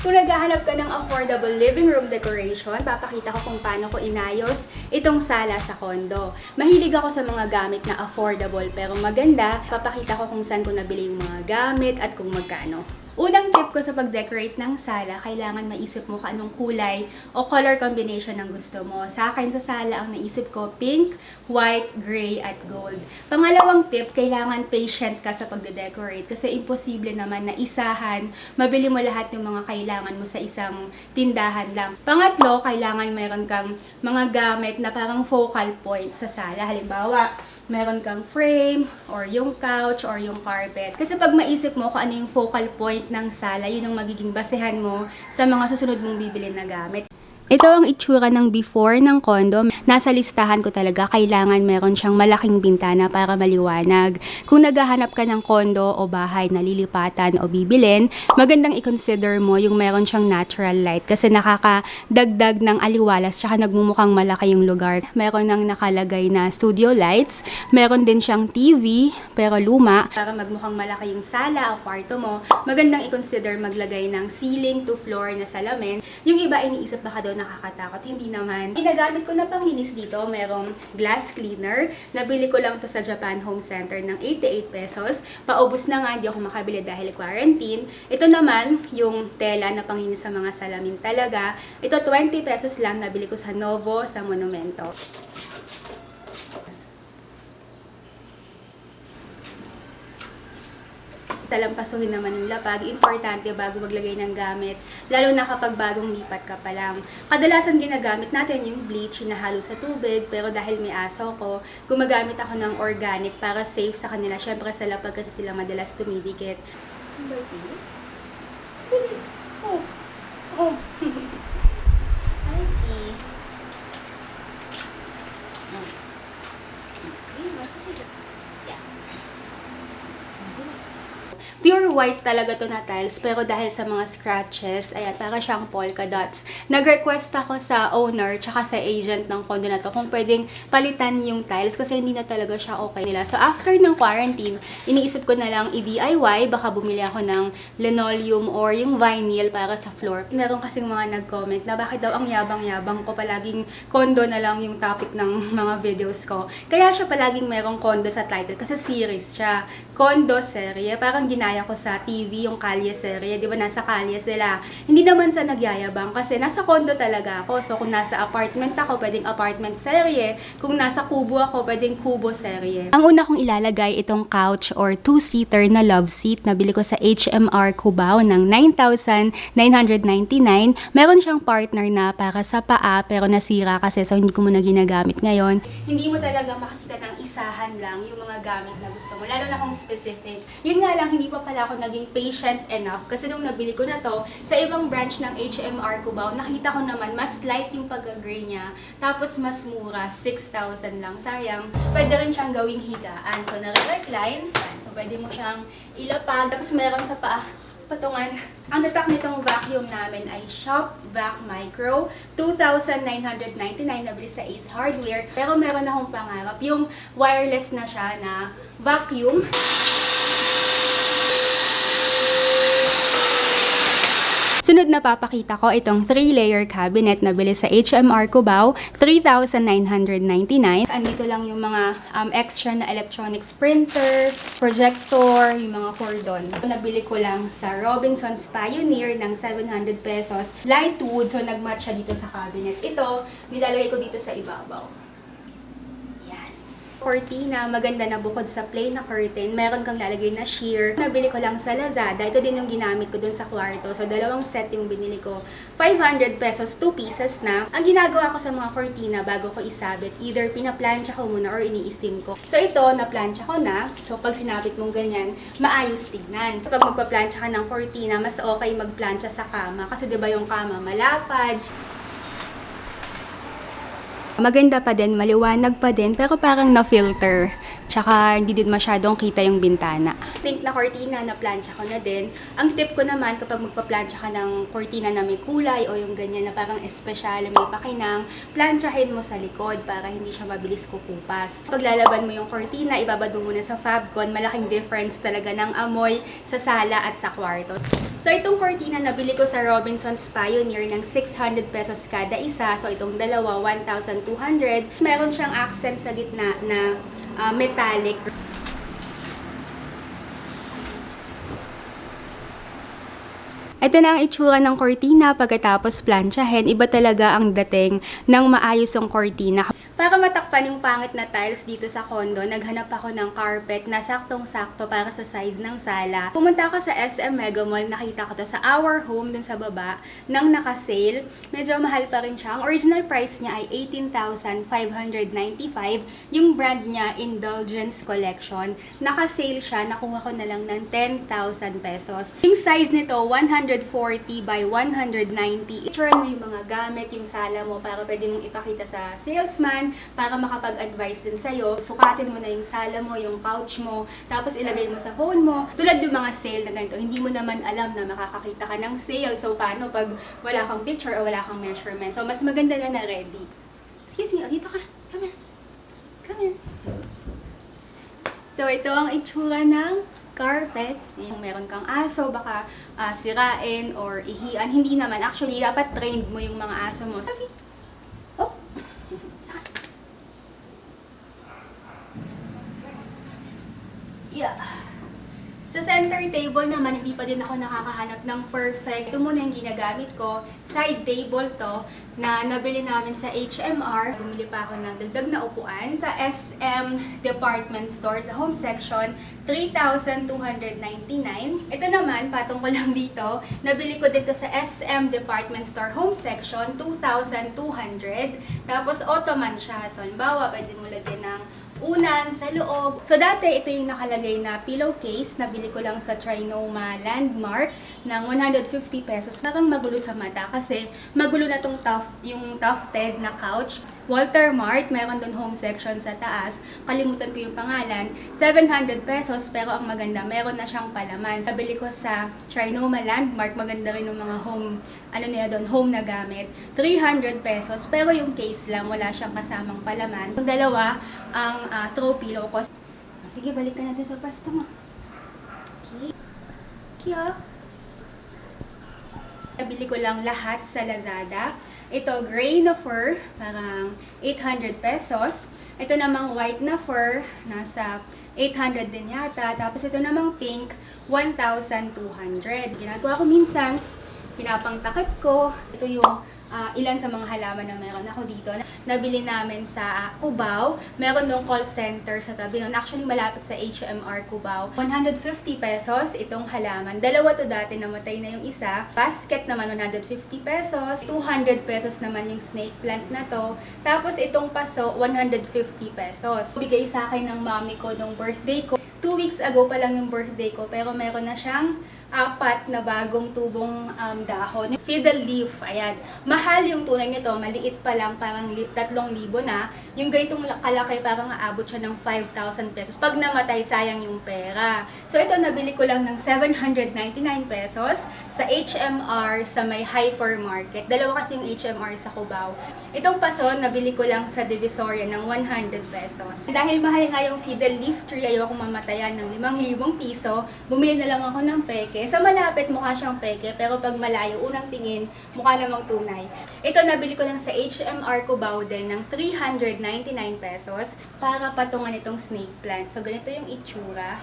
Kung naghahanap ka ng affordable living room decoration, papakita ko kung paano ko inayos itong sala sa condo. Mahilig ako sa mga gamit na affordable pero maganda. Papakita ko kung saan ko nabili yung mga gamit at kung magkano. Unang tip ko sa pag-decorate ng sala, kailangan maisip mo kung anong kulay o color combination ang gusto mo. Sa akin sa sala, ang naisip ko pink, white, gray, at gold. Pangalawang tip, kailangan patient ka sa pagde-decorate kasi imposible naman na isahan, mabili mo lahat ng mga kailangan mo sa isang tindahan lang. Pangatlo, kailangan meron kang mga gamit na parang focal point sa sala. Halimbawa, meron kang frame, or yung couch, or yung carpet. Kasi pag maisip mo kung ano yung focal point ng sala, yun ang magiging basehan mo sa mga susunod mong bibilin na gamit. Ito ang itsura ng before ng condo. Nasa listahan ko talaga, kailangan meron siyang malaking bintana para maliwanag. Kung naghahanap ka ng condo o bahay na lilipatan o bibilin, magandang i-consider mo yung meron siyang natural light kasi nakakadagdag ng aliwalas tsaka nagmumukhang malaki yung lugar. Meron nang nakalagay na studio lights, meron din siyang TV pero luma para magmukhang malaki yung sala o kwarto mo. Magandang i-consider maglagay ng ceiling to floor na salamin. Yung iba iniisip baka daw nakakatakot, hindi naman. Ginagamit ko na panglinis dito, merong glass cleaner. Nabili ko lang to sa Japan Home Center ng 88 pesos. Paubos na nga, hindi ako makabili dahil quarantine. Ito naman, yung tela na panglinis sa mga salamin talaga. Ito 20 pesos lang, nabili ko sa Novo sa Monumento. Talampasuhin naman yung lapag. Importante bago maglagay ng gamit, lalo na kapag bagong lipat ka pa lang. Kadalasan ginagamit natin yung bleach na halo sa tubig, pero dahil may aso ko, gumagamit ako ng organic para safe sa kanila. Syempre sa lapag kasi sila madalas tumidikit. Oh. Oh. Hi, Key. Pure white talaga to na tiles, pero dahil sa mga scratches, ayan, para siyang polka dots. Nag-request ako sa owner, tsaka sa agent ng condo na to, kung pwedeng palitan yung tiles kasi hindi na talaga siya okay nila. So, after ng quarantine, iniisip ko na lang i-DIY, baka bumili ako ng linoleum or yung vinyl para sa floor. Meron kasing mga nag-comment na bakit daw ang yabang-yabang ko, palaging condo na lang yung topic ng mga videos ko. Kaya siya palaging merong condo sa title kasi series siya. Condo serye, parang ginaya ko sa TV yung Kalye serye, di ba nasa Kalye sila. Hindi naman sa nagyayabang kasi nasa condo talaga ako. So kung nasa apartment ako, pwedeng apartment serye. Kung nasa kubo ako, pwedeng kubo serye. Ang una kong ilalagay itong couch or two-seater na love seat. Nabili ko sa HMR Cubao ng 9,999. Meron siyang partner na para sa paa pero nasira kasi so hindi ko muna ginagamit ngayon. Hindi mo talaga makikita ng isahan lang yung mga gamit na gusto mo, lalo na kung specific. Yun nga lang, hindi pa pala ako naging patient enough kasi nung nabili ko na to sa ibang branch ng HMR Cubao, nakita ko naman mas light yung pag-gray niya, tapos mas mura, 6,000 lang. Sayang, pwede rin siyang gawing higaan. So, nare-recline, so pwede mo siyang ilapag, tapos meron sa paa, patungan. Ang tatak nitong vacuum namin ay Shop Vac Micro, 2,999, nabili sa Ace Hardware. Pero meron akong pangarap, yung wireless na siya na vacuum. Sunod na papakita ko itong 3-layer cabinet na bili sa HMR Cubao, 3,999. Andito lang yung mga extra na electronics printer, projector, yung mga cordon. Nabili ko lang sa Robinsons Pioneer ng 700 pesos. Light wood, so nagmatch siya dito sa cabinet. Ito, nilalagay ko dito sa ibabaw. Cortina, maganda na bukod sa plain na curtain, meron kang lalagay na sheer. Nabili ko lang sa Lazada. Ito din yung ginamit ko dun sa kwarto. So, dalawang set yung binili ko. 500 pesos, 2 pieces na. Ang ginagawa ko sa mga cortina bago ko isabit, either pinaplansya ko muna or ini-steam ko. So, ito, naplansya ko na. So, pag sinabit mong ganyan, maayos tignan. Pag magpaplansya ka ng cortina, mas okay magplansya sa kama. Kasi 'di ba yung kama malapad. Maganda pa din, maliwanag pa din, pero parang na-filter. Tsaka hindi din masyadong kita yung bintana. Pink na cortina na plancha ko na din. Ang tip ko naman kapag magpa-plancha ka ng cortina na may kulay o yung ganyan na parang espesyal, may pakinang, planchahin mo sa likod para hindi siya mabilis kukupas. Pag lalaban mo yung cortina, ibabad mo muna sa Fabcon. Malaking difference talaga ng amoy sa sala at sa kwarto. So itong cortina nabili ko sa Robinsons Pioneer ng 600 pesos kada isa. So itong dalawa, 1,200. Meron siyang accent sa gitna na metallic. Ito na ang itsura ng cortina pagkatapos planchahin. Iba talaga ang dating ng maayos yung cortina. Para matakpan yung pangit na tiles dito sa condo, naghanap ako ng carpet na saktong-sakto para sa size ng sala. Pumunta ako sa SM Mega Mall, nakita ko to sa Our Home dun sa baba, nang naka-sale. Medyo mahal pa rin siya. Ang original price niya ay 18,595. Yung brand niya, Indulgence Collection. Naka-sale siya, nakuha ko na lang ng 10,000 pesos. Yung size nito, 140 by 190. Itsura mo yung mga gamit, yung sala mo para pwede mong ipakita sa salesman para makapag-advise din sa'yo. Sukatin mo na yung sala mo, yung couch mo, tapos ilagay mo sa phone mo. Tulad yung mga sale na ganito, hindi mo naman alam na makakakita ka ng sale. So, paano pag wala kang picture o wala kang measurement? So, mas maganda na ready. Excuse me, dito ka. Come here. Come here. So, ito ang itsura ng carpet. Yung meron kang aso, baka sirain or ihian. Hindi naman. Actually, dapat trained mo yung mga aso mo. Sophie! Oh! Yeah. Sa center table naman, hindi pa din ako nakakahanap ng perfect. Ito muna yung ginagamit ko. Side table to na nabili namin sa HMR. Bumili pa ako ng dagdag na upuan. Sa SM Department Store, sa home section, 3,299. Ito naman, patong ko lang dito, nabili ko dito sa SM Department Store home section, 2,200. Tapos ottoman siya. So, halimbawa, pwede mo lagyan ng unan sa loob. So, dati ito yung nakalagay na pillowcase. Nabili ko lang sa Trinoma Landmark ng 150 pesos. Parang magulo sa mata kasi magulo na tong yung tufted na couch. Walter Mart, meron doon home section sa taas. Kalimutan ko yung pangalan. 700 pesos, pero ang maganda, meron na siyang palaman. Nabili ko sa Trinoma Landmark, maganda rin yung mga home, home na gamit. 300 pesos, pero yung case lang, wala siyang kasamang palaman. Yung dalawa, ang throw pillow ko. Sige, balik ka natin sa pasta mo. Okay. Kaya, nabili ko lang lahat sa Lazada. Ito, gray na fur, parang 800 pesos. Ito namang white na fur, nasa 800 din yata. Tapos ito namang pink, 1,200. Ginagawa ko minsan, pinapangtakip ko. Ito yung ilan sa mga halaman na meron ako dito. Nabili namin sa Cubao. Meron dong call center sa tabi nun. Actually, malapit sa HMR Cubao. 150 pesos itong halaman. Dalawa to dati, namatay na yung isa. Basket naman, 150 pesos. 200 pesos naman yung snake plant na to. Tapos itong paso, 150 pesos. Bigay sa akin ng mami ko nung birthday ko. 2 weeks ago pa lang yung birthday ko, pero meron na siyang 4 na bagong tubong dahon. Fiddle leaf, ayan. Mahal yung tunay nito, maliit pa lang, parang 3,000 na. Yung ganitong kalaki, parang aabot siya ng 5,000 pesos. Pag namatay, sayang yung pera. So ito, nabili ko lang ng 799 pesos sa HMR sa may hypermarket. Dalawa kasi yung HMR sa Cubao. Itong paso, nabili ko lang sa Divisoria ng 100 pesos. Dahil mahal nga yung fiddle leaf tree, ayoko mamatayan ng 5,000 piso, bumili na lang ako ng peke. Sa malapit, mukha siyang peke, pero pag malayo, unang tingin, mukha namang tunay. Ito, nabili ko lang sa HMR Cubao din ng 399 pesos para patungan itong snake plant. So, ganito yung itsura.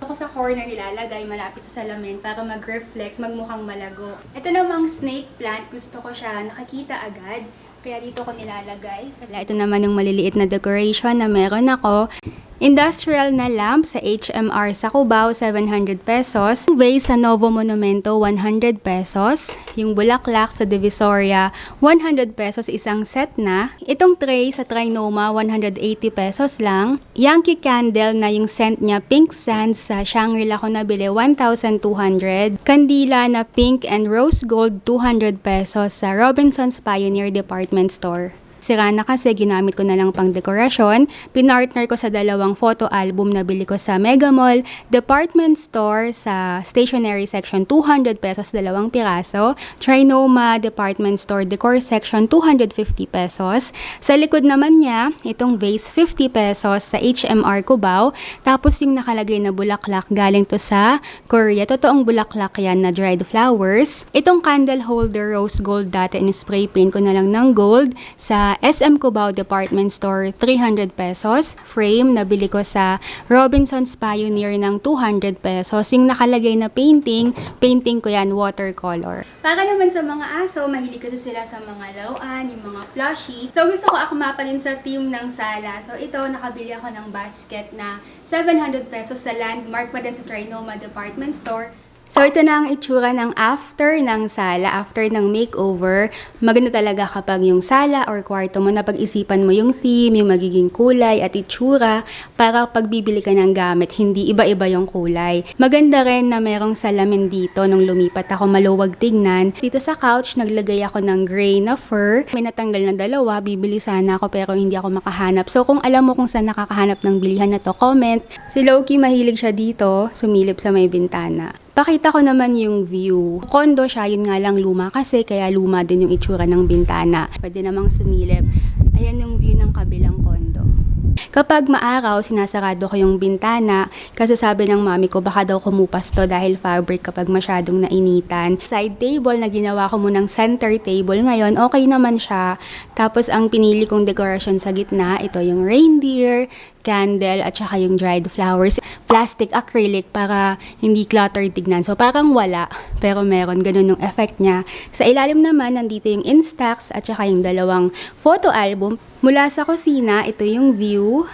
Ako sa corner nilalagay, malapit sa salamin para mag-reflect, magmukhang malago. Ito namang snake plant, gusto ko siya nakakita agad. Kaya dito ko nilalagay. Ito naman yung maliliit na decoration na meron ako. Industrial na lamp sa HMR sa Cubao, 700 pesos. Vase sa Novo Monumento, 100 pesos. Yung bulaklak sa Divisoria, 100 pesos isang set na. Itong tray sa Trinoma, 180 pesos lang. Yankee Candle na yung scent niya, Pink Sands sa Shangri-La ko nabili, 1,200. Kandila na pink and rose gold, 200 pesos sa Robinsons Pioneer Department Store. sira na kasi ginamit ko na lang pang dekorasyon. Pinartner ko sa dalawang photo album na bili ko sa Mega Mall Department Store sa stationery section, 200 pesos, dalawang piraso. Trinoma Department Store Decor section, 250 pesos. Sa likod naman niya, itong vase, 50 pesos sa HMR Cubao. Tapos yung nakalagay na bulaklak, galing to sa Korea. Totoong bulaklak yan na dried flowers. Itong candle holder, rose gold dati, in-spray paint ko na lang ng gold sa SM Cubao Department Store, 300 pesos. Frame, nabili ko sa Robinson's Pioneer ng 200 pesos. Yung nakalagay na painting ko yan, watercolor. Para naman sa mga aso, mahilig kasi sila sa mga laruan, yung mga plushie. So gusto ko akma pa rin sa theme ng sala. So ito, nakabili ako ng basket na 700 pesos sa Landmark pa din sa Trinoma Department Store. So ito na ang itsura ng after ng sala, after ng makeover. Maganda talaga kapag yung sala or kwarto mo, napag-isipan mo yung theme, yung magiging kulay at itsura para pagbibili ka ng gamit, hindi iba-iba yung kulay. Maganda rin na merong salamin dito nung lumipat ako, maluwag tignan. Dito sa couch, naglagay ako ng gray na fur. May natanggal na dalawa, bibili sana ako pero hindi ako makahanap. So kung alam mo kung saan nakakahanap ng bilihan na to, comment. Si Loki mahilig siya dito, sumilip sa may bintana. Pakita ko naman yung view. Condo siya, yun nga lang luma kasi, kaya luma din yung itsura ng bintana. Pwede namang sumilip. Ayan yung view ng kabilang condo. Kapag maaraw, sinasarado ko yung bintana kasi sabi ng mami ko baka daw kumupas to dahil fabric kapag masyadong nainitan. Side table na ginawa ko munang center table ngayon, okay naman siya. Tapos ang pinili kong decoration sa gitna, ito yung reindeer, candle at saka yung dried flowers. Plastic acrylic para hindi cluttered tignan. So parang wala, pero meron, ganun yung effect niya. Sa ilalim naman, nandito yung Instax at saka yung dalawang photo album. Mula sa kusina, ito yung view.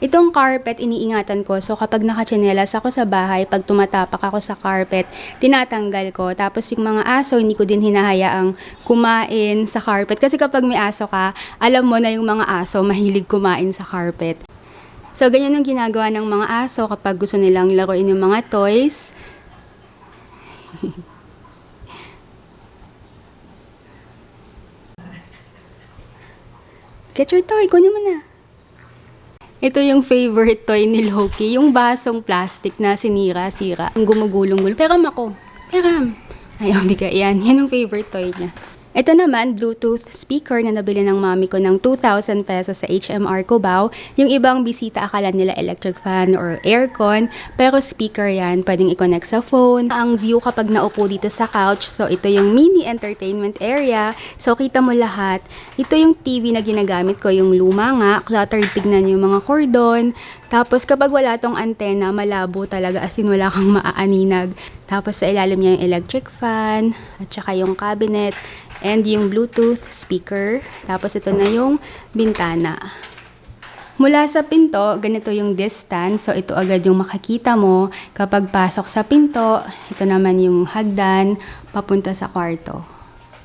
Itong carpet, iniingatan ko. So, kapag nakatsinelas ako sa bahay, pag tumatapak ako sa carpet, tinatanggal ko. Tapos, yung mga aso, hindi ko din hinahayaang kumain sa carpet. Kasi kapag may aso ka, alam mo na yung mga aso, mahilig kumain sa carpet. So, ganyan ang ginagawa ng mga aso kapag gusto nilang laruin yung mga toys. Get your toy, kunin mo na. Ito yung favorite toy ni Loki, yung basong plastic na sinira-sira. Ang gumugulong-gulong. Peram ako. Peram. Ayaw, bigay yan. Yan yung favorite toy niya. Ito naman, Bluetooth speaker na nabili ng mami ko ng 2,000 pesos sa HMR Cubao. Yung ibang bisita akala nila electric fan or aircon, pero speaker yan, pwedeng i-connect sa phone. Ang view kapag naupo dito sa couch, so ito yung mini entertainment area. So kita mo lahat. Ito yung TV na ginagamit ko, yung luma nga, cluttered, tignan yung mga cordon. Tapos kapag wala tong antena, malabo talaga, as in wala kang maaaninag. Tapos sa ilalim niya yung electric fan, at saka yung cabinet, and yung Bluetooth speaker. Tapos ito na yung bintana. Mula sa pinto, ganito yung distance. So ito agad yung makikita mo kapag pasok sa pinto. Ito naman yung hagdan papunta sa kwarto.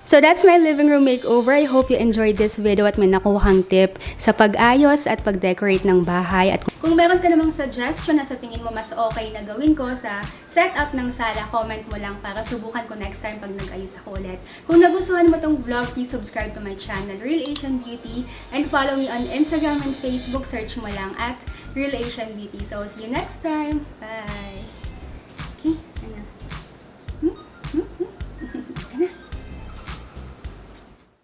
So that's my living room makeover. I hope you enjoyed this video at may nakuhang tip sa pag-ayos at pag-decorate ng bahay. At kung meron ka namang suggestion na sa tingin mo mas okay na gawin ko sa setup ng sala, comment mo lang para subukan ko next time pag nag-ayos ako ulit. Kung nagustuhan mo tong vlog, please subscribe to my channel, Real Asian Beauty, and follow me on Instagram and Facebook. Search mo lang at Real Asian Beauty. So see you next time. Bye!